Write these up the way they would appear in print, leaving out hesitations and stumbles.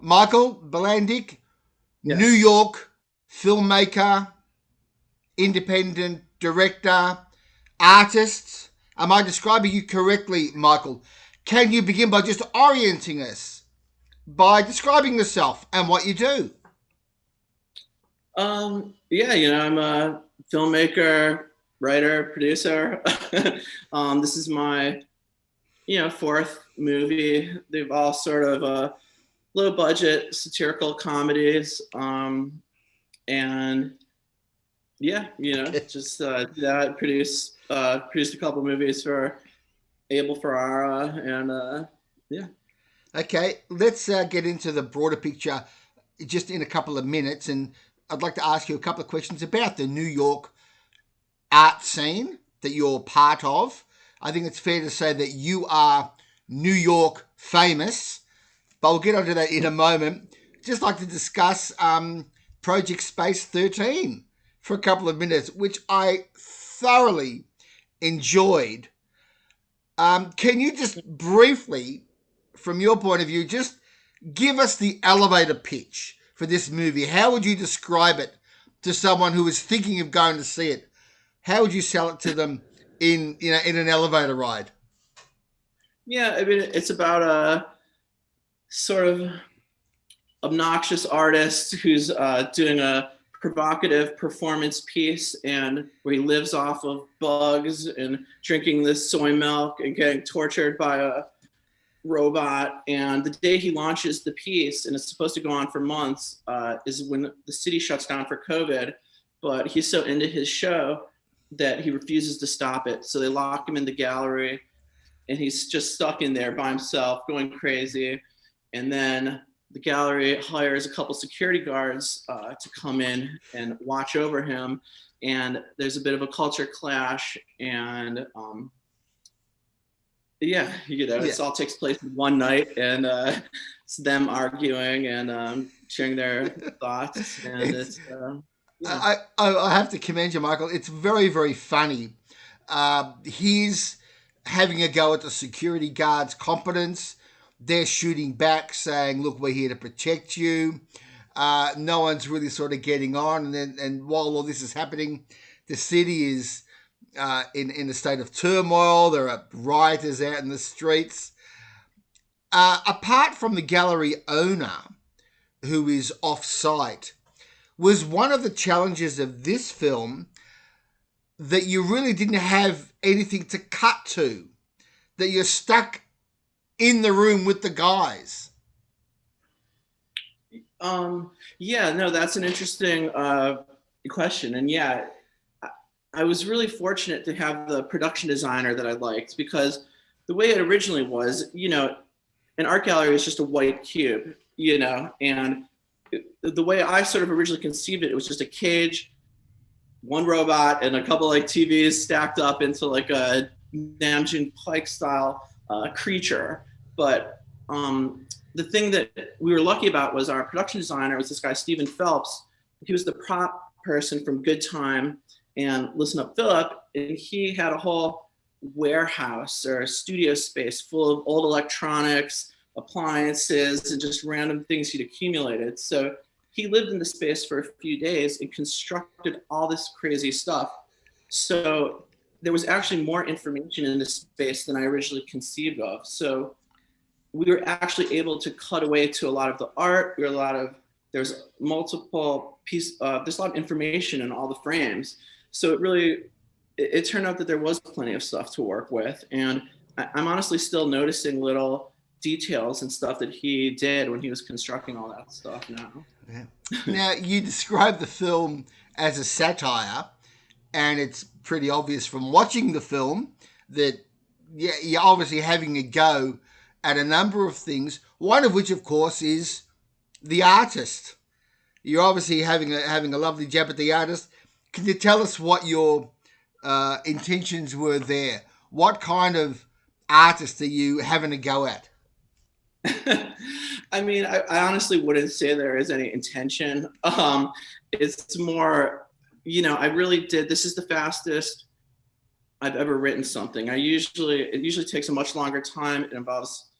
Michael Bilandic, New Yes. York filmmaker, independent director, artist. Am I describing you correctly, Michael? Can you begin by just orienting us by describing yourself and what you do? Yeah, I'm a filmmaker, writer, producer. This is my, fourth movie. They've all sort of low budget satirical comedies. And yeah, just that produced a couple movies for Abel Ferrara and yeah. Okay, let's get into the broader picture just in a couple of minutes. And I'd like to ask you a couple of questions about the New York art scene that you're part of. I think it's fair to say that you are New York famous, but we'll get onto that in a moment. Just like to discuss Project Space 13 for a couple of minutes, which I thoroughly enjoyed. Can you just briefly, from your point of view, just give us the elevator pitch for this movie? How would you describe it to someone who is thinking of going to see it? How would you sell it to them in an elevator ride? Yeah, I mean, it's about a sort of obnoxious artist who's doing a provocative performance piece and where he lives off of bugs and drinking this soy milk and getting tortured by a robot. And the day he launches the piece, and it's supposed to go on for months, is when the city shuts down for COVID. But he's so into his show that he refuses to stop it. So they lock him in the gallery and he's just stuck in there by himself, going crazy. And then the gallery hires a couple security guards to come in and watch over him. And there's a bit of a culture clash. And yeah, Yeah, it all takes place in one night, and it's them arguing and sharing their thoughts. And it's it's, yeah. I have to commend you, Michael. It's very, very funny. He's having a go at the security guards' competence. They're shooting back, saying, "Look, we're here to protect you." No one's really sort of getting on, and while all this is happening, the city is in a state of turmoil. There are rioters out in the streets. Apart from the gallery owner, who is off site, was one of the challenges of this film that you really didn't have anything to cut to, that you're stuck in the room with the guys. Yeah, no, that's an interesting question. And yeah, I was really fortunate to have the production designer that I liked because the way it originally was, an art gallery is just a white cube, and the way I sort of originally conceived it, it was just a cage, one robot, and a couple like TVs stacked up into like a Nam June Pike style creature. But the thing that we were lucky about was our production designer was this guy, Stephen Phelps. He was the prop person from Good Time and Listen Up Philip, and he had a whole warehouse or studio space full of old electronics, appliances, and just random things he'd accumulated. So he lived in the space for a few days and constructed all this crazy stuff. So there was actually more information in this space than I originally conceived of. So we were actually able to cut away to a lot of the art. There's multiple there's a lot of information in all the frames. So it turned out that there was plenty of stuff to work with. And I'm honestly still noticing little details and stuff that he did when he was constructing all that stuff now. Yeah. Now, you describe the film as a satire, and it's pretty obvious from watching the film that you're obviously having a go at a number of things, one of which, of course, is the artist. You're obviously having a lovely jab at the artist. Can you tell us what your intentions were there? What kind of artist are you having a go at? I mean, I honestly wouldn't say there is any intention. It's more, I really did. This is the fastest I've ever written something. It usually takes a much longer time. It involves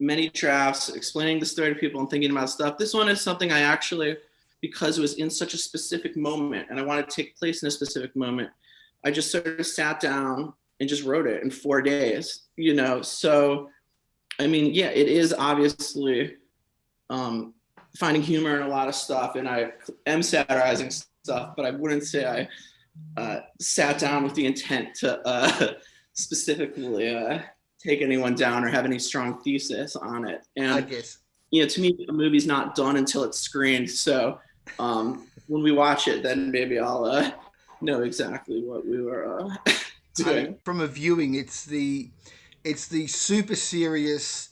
many drafts, explaining the story to people and thinking about stuff. This one is something I actually, because it was in such a specific moment and I wanted to take place in a specific moment, I just sort of sat down and just wrote it in 4 days, you know? So, I mean, yeah, it is obviously finding humor in a lot of stuff, and I am satirizing stuff, but I wouldn't say I sat down with the intent to specifically take anyone down or have any strong thesis on it. And I guess, you know, to me, a movie's not done until it's screened. So when we watch it, then maybe I'll know exactly what we were doing. from a viewing, it's the super serious,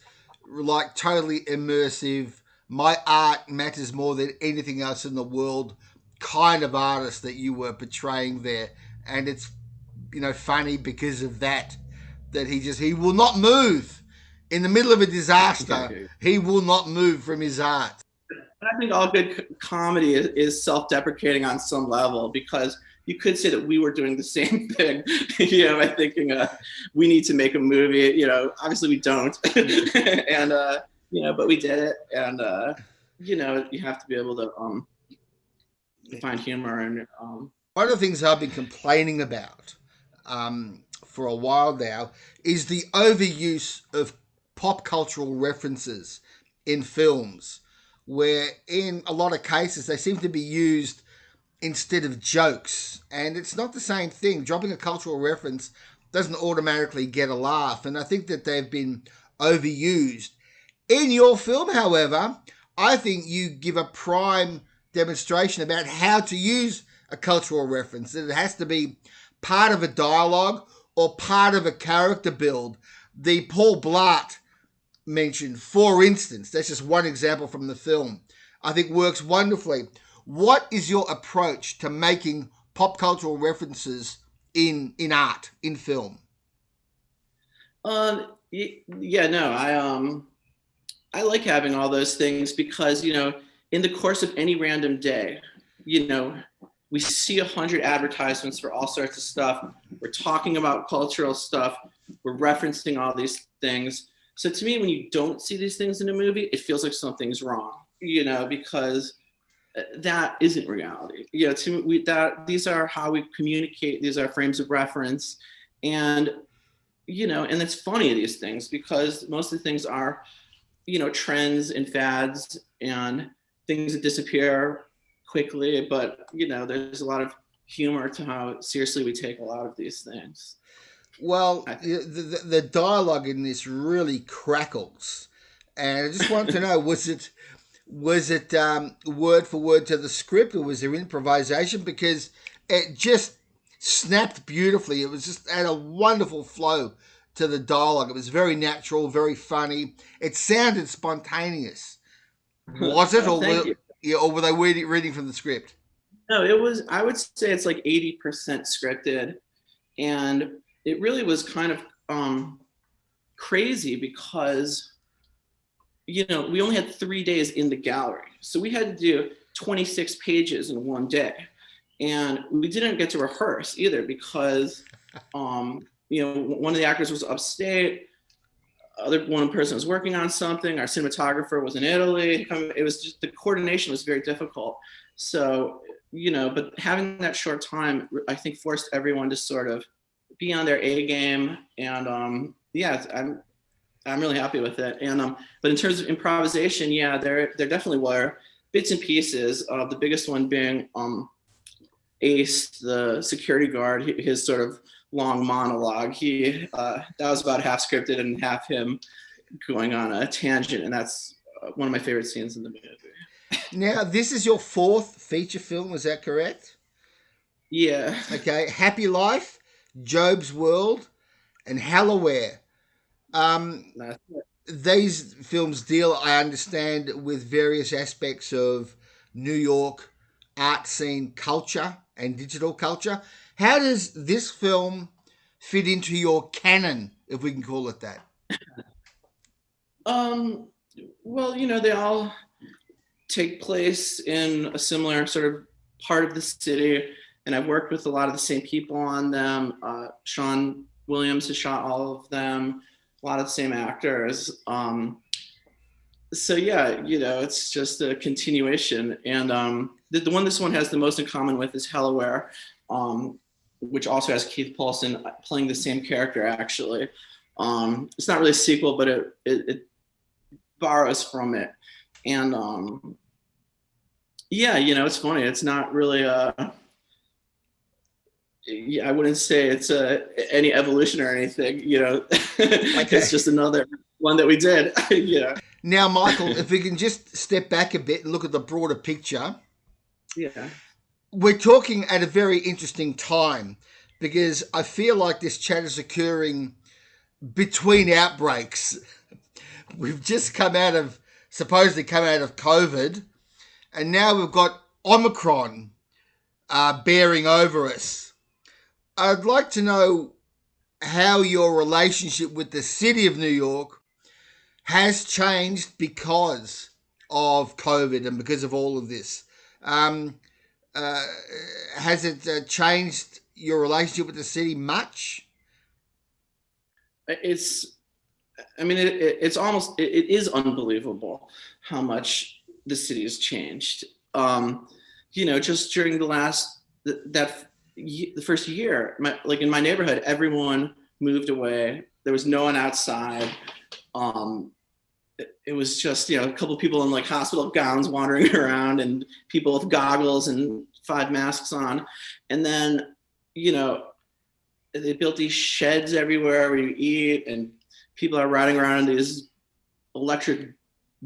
like totally immersive. My art matters more than anything else in the world. Kind of artist that you were portraying there, and it's funny because of that. That he will not move in the middle of a disaster. He will not move from his art. I think all good comedy is self-deprecating on some level, because you could say that we were doing the same thing, by thinking we need to make a movie. Obviously we don't, and but we did it, and you have to be able to find humor. And one of the things I've been complaining about for a while now is the overuse of pop cultural references in films, where in a lot of cases they seem to be used instead of jokes, and it's not the same thing. Dropping a cultural reference doesn't automatically get a laugh, and I think that they've been overused. In your film, however, I think you give a prime demonstration about how to use a cultural reference, that it has to be part of a dialogue or part of a character build. The Paul Blart mentioned, for instance, that's just one example from the film, I think works wonderfully. What is your approach to making pop cultural references in art, in film? I like having all those things, because in the course of any random day, we see 100 advertisements for all sorts of stuff. We're talking about cultural stuff. We're referencing all these things. So to me, when you don't see these things in a movie, it feels like something's wrong, because that isn't reality. To me, these are how we communicate. These are frames of reference, and and it's funny, these things, because most of the things are trends and fads and things that disappear quickly, but there's a lot of humor to how seriously we take a lot of these things. Well, the dialogue in this really crackles, and I just want to know, was it word for word to the script, or was there improvisation? Because it just snapped beautifully. It was just had a wonderful flow to the dialogue. It was very natural, very funny. It sounded spontaneous. Was it, or were they reading from the script? No, it was. I would say it's like 80% scripted, and it really was kind of crazy, because we only had 3 days in the gallery, so we had to do 26 pages in one day, and we didn't get to rehearse either, because one of the actors was upstate. One person was working on something. Our cinematographer was in Italy. It was just, the coordination was very difficult. So, but having that short time, I think, forced everyone to sort of be on their A game. And I'm really happy with it. And but in terms of improvisation, there definitely were bits and pieces. The biggest one being Ace, the security guard, his sort of long monologue. That was about half scripted and half him going on a tangent, and that's one of my favorite scenes in the movie. Now, this is your fourth feature film, is that correct? Yeah. Okay, Happy Life, Job's World, and Halloware. These films deal, I understand, with various aspects of New York art scene culture and digital culture. How does this film fit into your canon, if we can call it that? Well, they all take place in a similar sort of part of the city, and I've worked with a lot of the same people on them. Sean Williams has shot all of them, a lot of the same actors. So yeah, it's just a continuation, and the one this one has the most in common with is Hellaware, um, which also has Keith Paulson playing the same character. Actually, it's not really a sequel, but it borrows from it, and yeah, it's funny. It's not really yeah, I wouldn't say it's any evolution or anything. Okay. It's just another one that we did. Now, Michael, if we can just step back a bit and look at the broader picture, Yeah. we're talking at a very interesting time because I feel like this chat is occurring between outbreaks. We've just supposedly come out of COVID, and now we've got Omicron bearing over us. I'd like to know how your relationship with the city of New York has changed because of COVID and because of all of this. Um, uh, has it changed your relationship with the city much? It's I mean, it's almost it is unbelievable how much the city has changed. Just during the last the first year, like in my neighborhood, everyone moved away. There was no one outside. Um, it was just a couple of people in like hospital gowns wandering around, and people with goggles and 5 masks on, and then you know they built these sheds everywhere where you eat, and people are riding around in these electric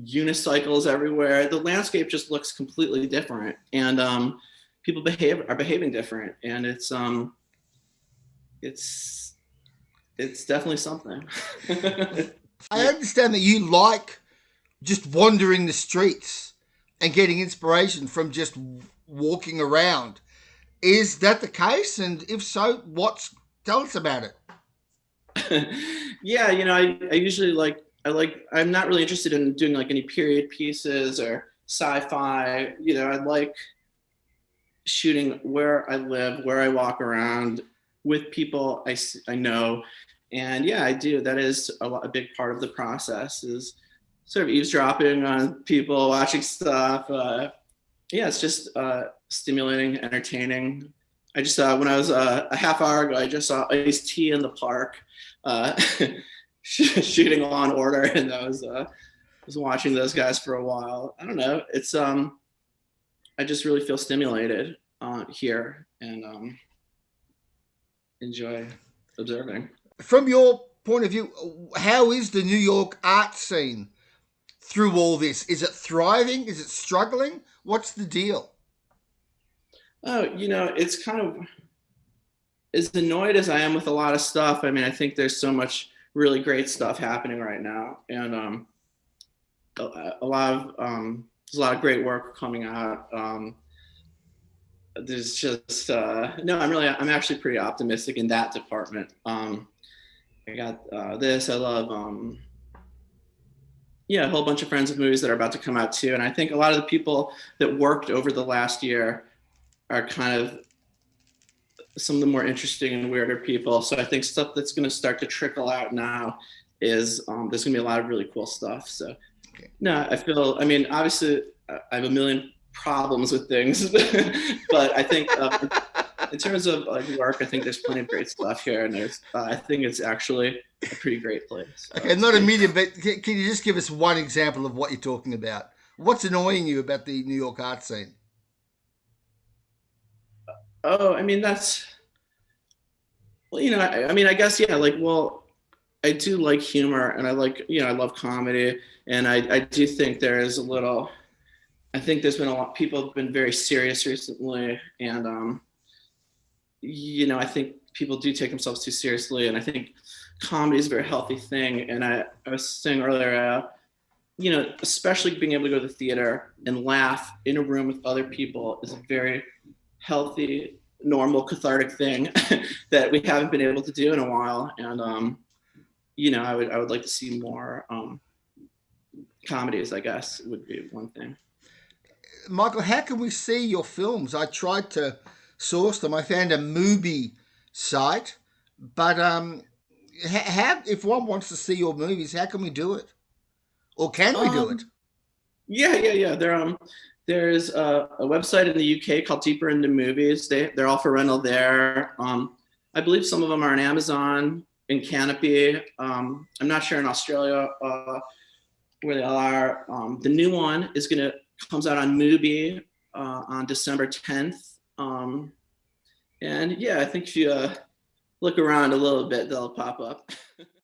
unicycles everywhere. The landscape just looks completely different, and people are behaving different, and it's it's definitely something. I understand that you like just wandering the streets and getting inspiration from just walking around. Is that the case? And if so, tell us about it. Yeah, I usually I'm not really interested in doing like any period pieces or sci-fi. I like shooting where I live, where I walk around with people I know. And yeah, I do. That is a big part of the process is sort of eavesdropping on people, watching stuff. Yeah, it's just stimulating, entertaining. I just when I was a half hour ago, I just saw Ice-T in the park uh, shooting Law and Order, and I was watching those guys for a while. I don't know. It's I just really feel stimulated here and enjoy observing. From your point of view, how is the New York art scene through all this? Is it thriving? Is it struggling? What's the deal? Oh, it's kind of as annoyed as I am with a lot of stuff. I mean, I think there's so much really great stuff happening right now, and there's a lot of great work coming out. There's just no. I'm actually pretty optimistic in that department. I got this. I love yeah, a whole bunch of friends of movies that are about to come out too, and I think a lot of the people that worked over the last year are kind of some of the more interesting and weirder people. So I think stuff that's going to start to trickle out now is there's going to be a lot of really cool stuff. So no, I mean, obviously I have a million problems with things, but I think in terms of like work, I think there's plenty of great stuff here, and I think it's actually a pretty great place. So Okay, not immediate, but can you just give us one example of what you're talking about? What's annoying you about the New York art scene? oh, I mean that's well, I mean, I guess yeah, like well, I do like humor, and I love comedy, and I do think there is a little. I think there's been a lot. People have been very serious recently, and I think people do take themselves too seriously, and I think comedy is a very healthy thing. And I was saying earlier, especially being able to go to the theater and laugh in a room with other people is a very healthy, normal, cathartic thing that we haven't been able to do in a while. And I would like to see more comedies. I guess would be one thing. Michael, how can we see your films? I tried to source them. I found a movie site, but how if one wants to see your movies, how can we do it? Or can we do Um, it? Yeah. There's a website in the UK called Deeper into Movies. They're all for rental there. I believe some of them are on Amazon and Canopy. I'm not sure in Australia where they are. The new one comes out on Mubi on December 10th. And yeah, I think if you look around a little bit, they'll pop up.